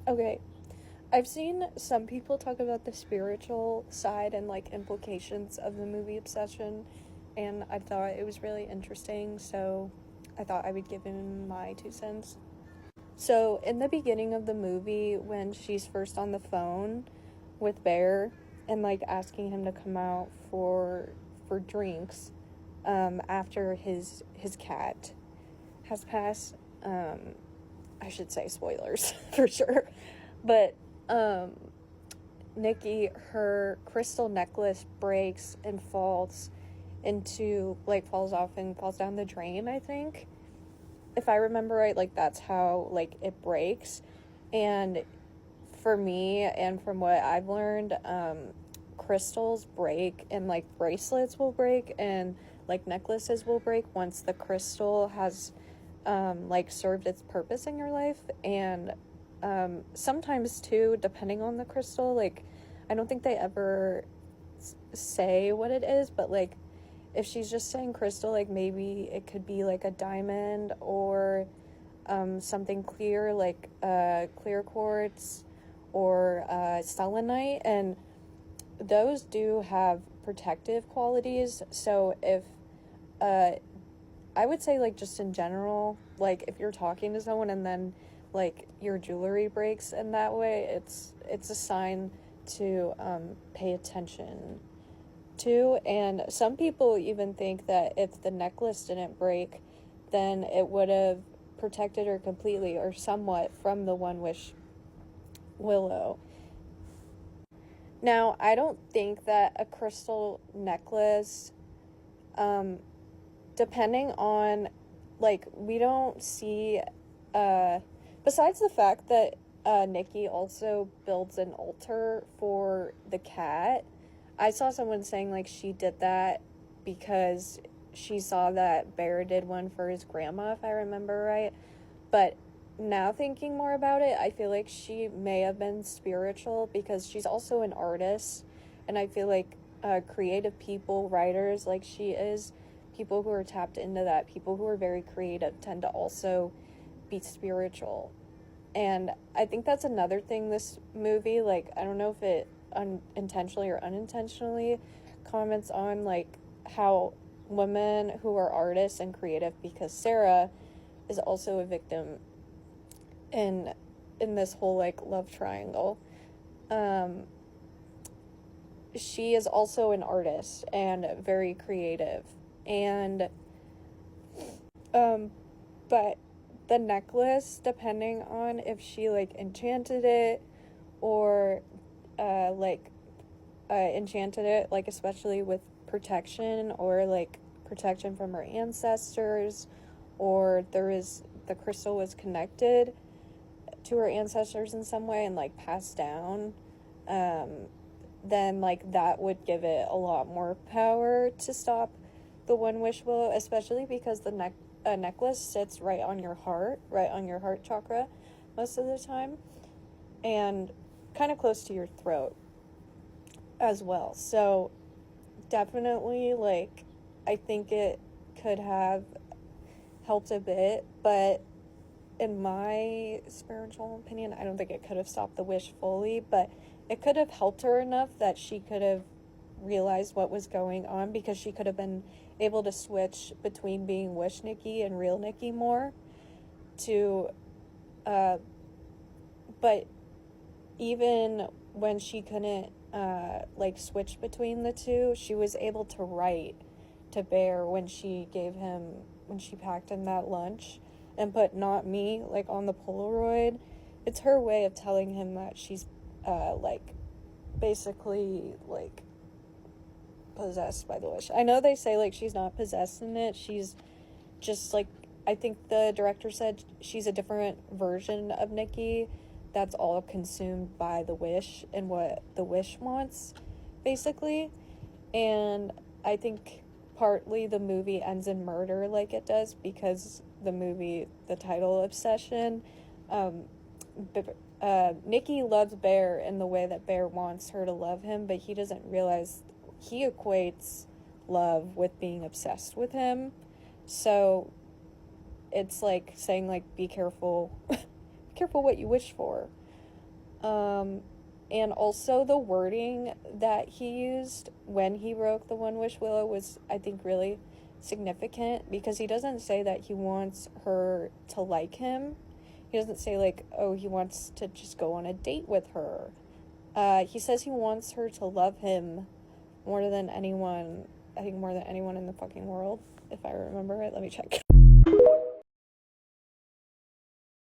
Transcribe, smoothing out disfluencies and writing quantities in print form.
Okay, I've seen some people talk about the spiritual side and like implications of the movie Obsession, and I thought it was really interesting, so I thought I would give in my 2 cents. So, in the beginning of the movie, when she's first on the phone with Bear and like asking him to come out for drinks, after his cat has passed, I should say spoilers for sure, but Nikki, her crystal necklace breaks and falls falls off and falls down the drain, I think. If I remember right, like, that's how, like, it breaks. And for me, and from what I've learned, crystals break, and, like, bracelets will break, and, like, necklaces will break once the crystal has, like, served its purpose in your life. And sometimes too, depending on the crystal, like, I don't think they ever say what it is, but like, if she's just saying crystal, like, maybe it could be like a diamond or something clear, like clear quartz or selenite, and those do have protective qualities. So if I would say, like, just in general, like, if you're talking to someone and then, like, your jewelry breaks in that way, it's a sign to pay attention to. And some people even think that if the necklace didn't break, then it would have protected her completely or somewhat from the One Wish Willow. Now, I don't think that a crystal necklace, depending on, like, we don't see, besides the fact that Nikki also builds an altar for the cat. I saw someone saying, like, she did that because she saw that Bear did one for his grandma, if I remember right. But now thinking more about it, I feel like she may have been spiritual because she's also an artist. And I feel like creative people, writers like she is, people who are tapped into that, people who are very creative, tend to also be spiritual. And I think that's another thing this movie, like, I don't know if it intentionally or unintentionally comments on, like, how women who are artists and creative, because Sarah is also a victim in this whole, like, love triangle. She is also an artist and very creative. And but the necklace, depending on if she, like, enchanted it or enchanted it, like, especially with protection, or like protection from her ancestors, or the crystal was connected to her ancestors in some way and, like, passed down, then, like, that would give it a lot more power to stop the One Wish Willow, especially because the necklace sits right on your heart chakra most of the time, and kind of close to your throat as well. So definitely, like, I think it could have helped a bit, but in my spiritual opinion, I don't think it could have stopped the wish fully, but it could have helped her enough that she could have realized what was going on, because she could have been able to switch between being Wish Nikki and real Nikki more to but even when she couldn't like, switch between the two, she was able to write to Bear when she packed him that lunch and put "not me" like on the Polaroid. It's her way of telling him that she's like, basically, like, possessed by the wish. I know they say, like, she's not possessed in it, she's just, like, I think the director said she's a different version of Nikki that's all consumed by the wish and what the wish wants, basically. And I think partly the movie ends in murder, like it does, because the title Obsession, Nikki loves Bear in the way that Bear wants her to love him, but he doesn't realize he equates love with being obsessed with him. So it's like saying, like, be careful be careful what you wish for. And also the wording that he used when he broke the one wish willow was, I think, really significant, because he doesn't say that he wants her to like him. He doesn't say, like, oh, he wants to just go on a date with her. He says he wants her to love him more than anyone, I think more than anyone in the fucking world, if I remember it. Let me check.